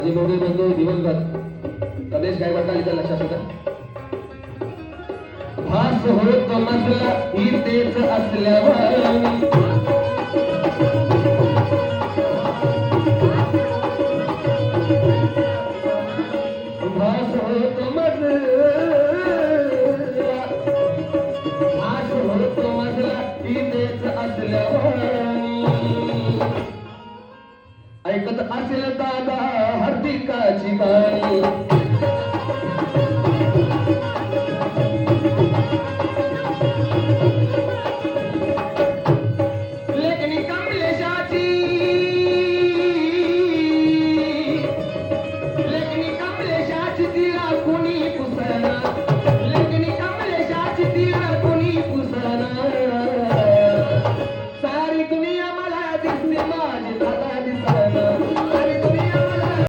माझे मोठे बंधू दिवसभर रमेश गायकवाड कालिका लक्षात होता भास होत मजला इथेच असल्यावर भास होत मजला इथेच असल्यावर ऐकत असेल दादा हार्दिकाची गाणी